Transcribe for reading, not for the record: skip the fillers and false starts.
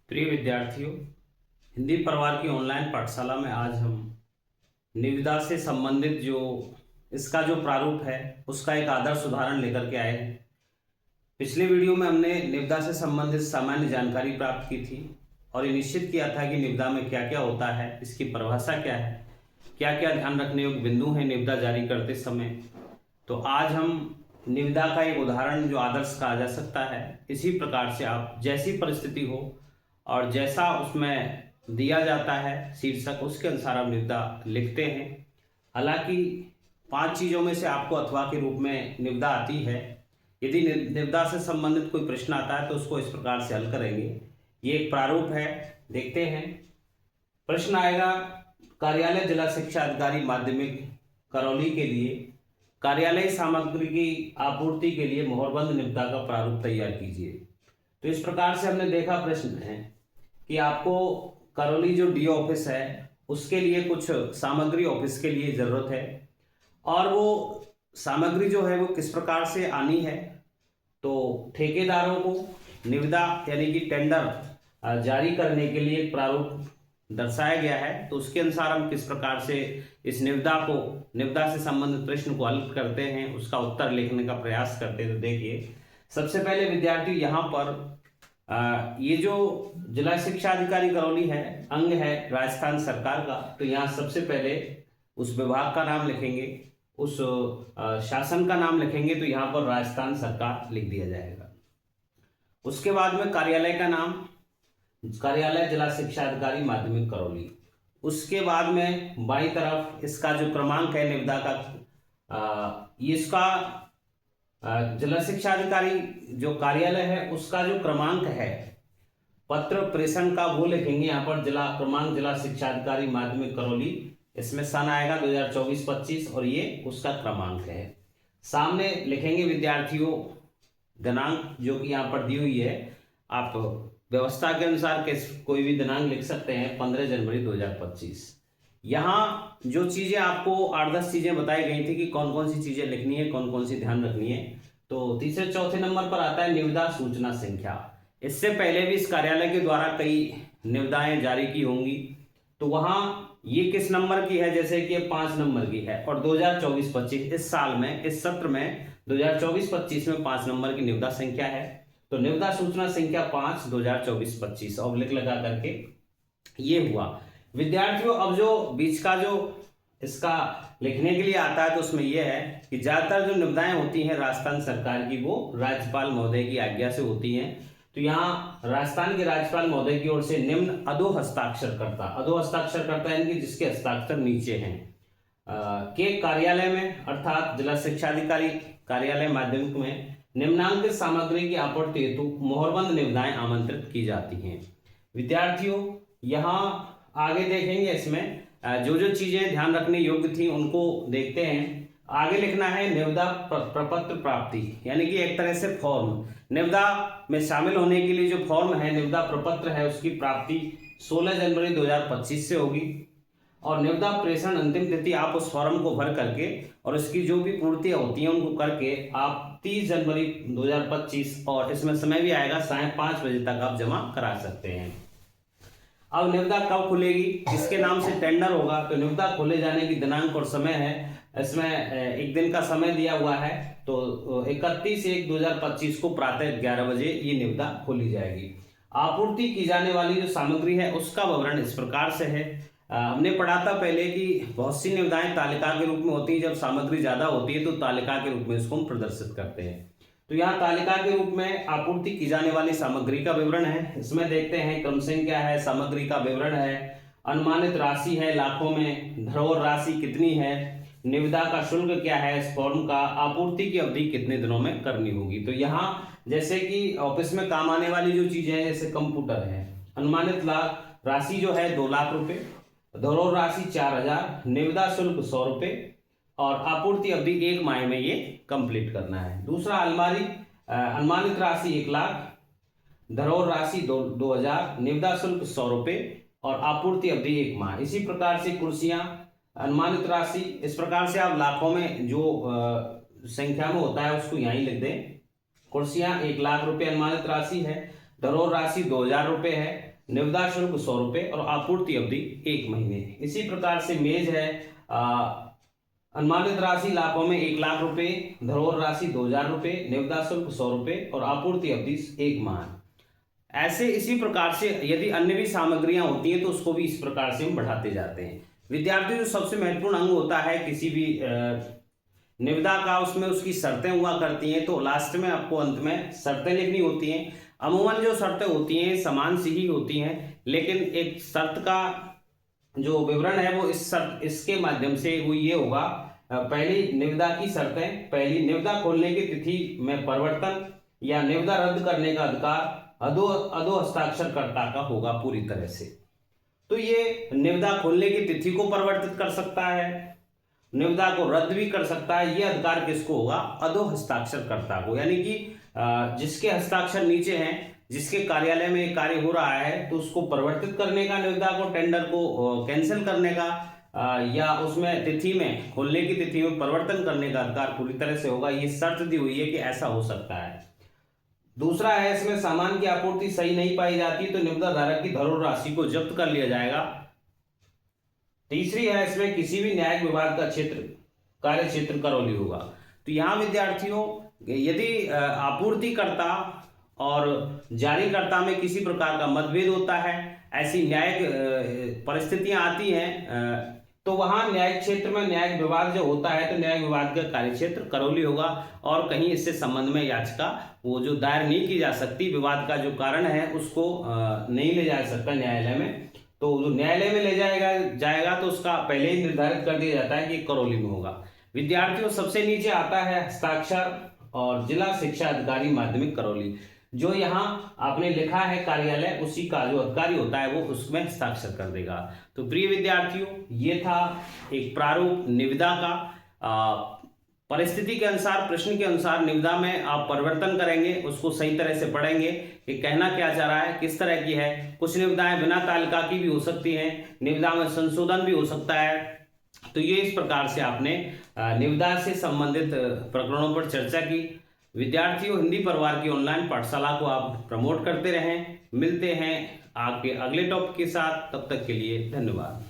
प्रिय विद्यार्थियों, हिंदी परिवार की ऑनलाइन पाठशाला में आज हम निविदा से संबंधित इसका जो प्रारूप है उसका एक आदर्श उदाहरण लेकर के आए हैं। पिछले वीडियो में हमने निविदा से संबंधित सामान्य जानकारी प्राप्त की थी और ये निश्चित किया था कि निविदा में क्या क्या होता है, इसकी परिभाषा क्या है, क्या क्या ध्यान रखने योग्य बिंदु हैं निविदा जारी करते समय। तो आज हम निविदा का एक उदाहरण जो आदर्श कहा जा सकता है, इसी प्रकार से आप जैसी परिस्थिति हो और जैसा उसमें दिया जाता है शीर्षक, उसके अनुसार आप निविदा लिखते हैं। हालांकि 5 चीज़ों में से आपको अथवा के रूप में निविदा आती है। यदि निविदा से संबंधित कोई प्रश्न आता है तो उसको इस प्रकार से हल करेंगे। ये एक प्रारूप है, देखते हैं। प्रश्न आएगा, कार्यालय जिला शिक्षा अधिकारी माध्यमिक करौली के लिए कार्यालय सामग्री की आपूर्ति के लिए मोहरबंद निविदा का प्रारूप तैयार कीजिए। तो इस प्रकार से हमने देखा प्रश्न है कि आपको करौली जो डीओ ऑफिस है उसके लिए कुछ सामग्री ऑफिस के लिए ज़रूरत है और वो सामग्री जो है वो किस प्रकार से आनी है। तो ठेकेदारों को निविदा यानी कि टेंडर जारी करने के लिए एक प्रारूप दर्शाया गया है। तो उसके अनुसार हम किस प्रकार से इस निविदा से संबंधित प्रश्न को हल करते हैं, उसका उत्तर लिखने का प्रयास करते हैं। तो देखिए, सबसे पहले विद्यार्थी यहाँ पर ये जो जिला शिक्षा अधिकारी करौली है, अंग है राजस्थान सरकार का। तो यहाँ सबसे पहले उस विभाग का नाम लिखेंगे, उस शासन का नाम लिखेंगे। तो यहाँ पर राजस्थान सरकार लिख दिया जाएगा। उसके बाद में कार्यालय का नाम, कार्यालय जिला शिक्षा अधिकारी माध्यमिक करौली। उसके बाद में बाईं तरफ इसका जो क्रमांक है निविदा का, इसका जिला शिक्षा अधिकारी जो कार्यालय है उसका जो क्रमांक है पत्र प्रेषण का वो लिखेंगे यहाँ पर, जिला क्रमांक जिला शिक्षा अधिकारी माध्यमिक करौली। इसमें सन आएगा 2024-25 और ये उसका क्रमांक है। सामने लिखेंगे विद्यार्थियों दिनांक जो कि यहाँ पर दी हुई है। आप व्यवस्था के अनुसार कोई भी दिनांक लिख सकते हैं, 15 जनवरी 2025। यहाँ जो चीज़ें आपको 8-10 चीज़ें बताई गई थी कि कौन कौन सी चीज़ें लिखनी है, कौन कौन सी ध्यान रखनी है। तो तीसरे चौथे नंबर पर आता है निविदा सूचना संख्या। इससे पहले भी इस कार्यालय के द्वारा कई निविदाएं जारी की होंगी। तो वहाँ ये किस नंबर की है, जैसे कि 5 नंबर की है और 2024-25 इस साल में, इस सत्र में 2024-25 में 5 नंबर की निविदा संख्या है। तो निविदा सूचना संख्या 5 2024-25 ऑब्लिक लगा करके ये हुआ। विद्यार्थियों अब जो बीच का जो इसका लिखने के लिए आता है तो उसमें यह है कि ज्यादातर जो निविदाएं होती हैं राजस्थान सरकार की वो राज्यपाल महोदय की आज्ञा से होती हैं। तो यहाँ राजस्थान के राज्यपाल महोदय की ओर से निम्न अधो हस्ताक्षरकर्ता यानी कि जिसके हस्ताक्षर नीचे हैं के कार्यालय में, अर्थात जिला शिक्षा अधिकारी कार्यालय माध्यमिक में निम्नांकित सामग्री की आपूर्ति हेतु मोहरबंद निविदाएं आमंत्रित की जाती हैं। विद्यार्थियों यहाँ आगे देखेंगे, इसमें जो जो चीजें ध्यान रखने योग्य थी उनको देखते हैं। आगे लिखना है निविदा प्रपत्र प्राप्ति, यानी कि एक तरह से फॉर्म। निविदा में शामिल होने के लिए जो फॉर्म है, निविदा प्रपत्र है, उसकी प्राप्ति 16 जनवरी 2025 से होगी और निविदा प्रेषण अंतिम तिथि आप उस फॉर्म को भर करके और उसकी जो भी पूर्तियां होती हैं उनको करके आप 30 जनवरी 2025 और इसमें समय भी आएगा 5:30 बजे तक आप जमा करा सकते हैं। अब निविदा कब खुलेगी, किसके नाम से टेंडर होगा, तो निविदा खोले जाने की दिनांक और समय है, इसमें एक दिन का समय दिया हुआ है। तो 31/1/2025 को प्रातः 11 बजे ये निविदा खोली जाएगी। आपूर्ति की जाने वाली जो सामग्री है उसका विवरण इस प्रकार से है। हमने पढ़ा था पहले कि बहुत सी निविदाएं तालिका के रूप में होती है। जब सामग्री ज्यादा होती है तो तालिका के रूप में इसको हम प्रदर्शित करते हैं। तो यहाँ तालिका के रूप में आपूर्ति की जाने वाली सामग्री का विवरण है। इसमें देखते हैं क्रम संख्या है, सामग्री का विवरण है, अनुमानित राशि है लाखों में, धरोहर राशि कितनी है, निविदा का शुल्क क्या है, इस फॉर्म का, आपूर्ति की अवधि कितने दिनों में करनी होगी। तो यहाँ जैसे कि ऑफिस में काम आने वाली जो चीजें हैं जैसे कंप्यूटर है, अनुमानित राशि जो है 2 लाख रुपए, धरोहर राशि 4000, निविदा शुल्क 100 रुपए और आपूर्ति अवधि 1 माह में ये कंप्लीट करना है। दूसरा अलमारी, अनुमानित राशि 1 लाख, धरोहर राशि 2000, निविदा शुल्क 100 रुपए और आपूर्ति अवधि 1 माह। इसी प्रकार से कुर्सियां, अनुमानित राशि, इस प्रकार से आप लाखों में जो संख्या में होता है उसको यहीं लिख दें। कुर्सियां 1 लाख रुपए अनुमानित राशि है, धरोहर राशि 2000 रुपये है, निविदा शुल्क 100 रुपये और आपूर्ति अवधि 1 महीने। इसी प्रकार से मेज है, अनुमानित राशि लाखों में 1 लाख रुपए, धरोहर राशि 2000 रुपये, निविदा शुल्क 100 रुपये और आपूर्ति अवधि 1 माह। ऐसे इसी प्रकार से यदि अन्य भी सामग्रियां होती हैं तो उसको भी इस प्रकार से हम बढ़ाते जाते हैं। विद्यार्थी जो सबसे महत्वपूर्ण अंग होता है किसी भी निविदा का, उसमें उसकी शर्तें हुआ करती हैं। तो लास्ट में आपको अंत में शर्तें लिखनी होती हैं। अमूमन जो शर्तें होती हैं समान सी ही होती हैं, लेकिन एक शर्त का जो विवरण है वो इसके माध्यम से वो ये होगा। पहली निविदा की शर्तें, पहली निविदा खोलने की तिथि में परिवर्तन या निविदा रद्द करने का अधिकार अधो हस्ताक्षरकर्ता का होगा पूरी तरह से। तो ये निविदा खोलने की तिथि को परिवर्तित कर सकता है, निविदा को रद्द भी कर सकता है। ये अधिकार किसको होगा? अधो हस्ताक्षरकर्ता को, यानी कि जिसके हस्ताक्षर नीचे हैं, जिसके कार्यालय में कार्य हो रहा है, तो उसको परिवर्तित करने का, निविदा को, टेंडर को कैंसिल करने का, या उसमें तिथि में, खोलने की तिथि में परिवर्तन करने का अधिकार पूरी तरह से होगा। ये शर्त दी हुई है कि ऐसा हो सकता है। दूसरा है, इसमें सामान की आपूर्ति सही नहीं पाई जाती तो निविदा धारक की धरोहर राशि को जब्त कर लिया जाएगा। तीसरी है, इसमें किसी भी न्यायिक विभाग का कार्य क्षेत्र करौली होगा। तो यहाँ विद्यार्थियों, यदि आपूर्तिकर्ता और जारीकर्ता में किसी प्रकार का मतभेद होता है, ऐसी न्यायिक परिस्थितियां आती हैं, तो वहां न्यायिक क्षेत्र में न्यायिक विभाग जो होता है तो न्यायिक विभाग का कार्य क्षेत्र करौली होगा और कहीं इससे संबंध में याचिका वो जो दायर नहीं की जा सकती, विवाद का जो कारण है उसको नहीं ले जा सकता न्यायालय में। तो जो न्यायालय में ले जाएगा तो उसका पहले ही निर्धारित कर दिया जाता है कि करौली में होगा। विद्यार्थियों, सबसे नीचे आता है हस्ताक्षर और जिला शिक्षा अधिकारी माध्यमिक करौली। जो यहाँ आपने लिखा है कार्यालय, उसी का जो अधिकारी होता है वो उसमें हस्ताक्षर कर देगा। तो प्रिय विद्यार्थियों, ये था एक प्रारूप निविदा का। परिस्थिति के अनुसार, प्रश्न के अनुसार निविदा में आप परिवर्तन करेंगे, उसको सही तरह से पढ़ेंगे कि कहना क्या चाह रहा है, किस तरह की है। कुछ निविदाएं बिना तालिका की भी हो सकती हैं, निविदा में संशोधन भी हो सकता है। तो ये इस प्रकार से आपने निविदा से संबंधित प्रकरणों पर चर्चा की। विद्यार्थियों, हिंदी परिवार की ऑनलाइन पाठशाला को आप प्रमोट करते रहें। मिलते हैं आपके अगले टॉपिक के साथ, तब तक के लिए धन्यवाद।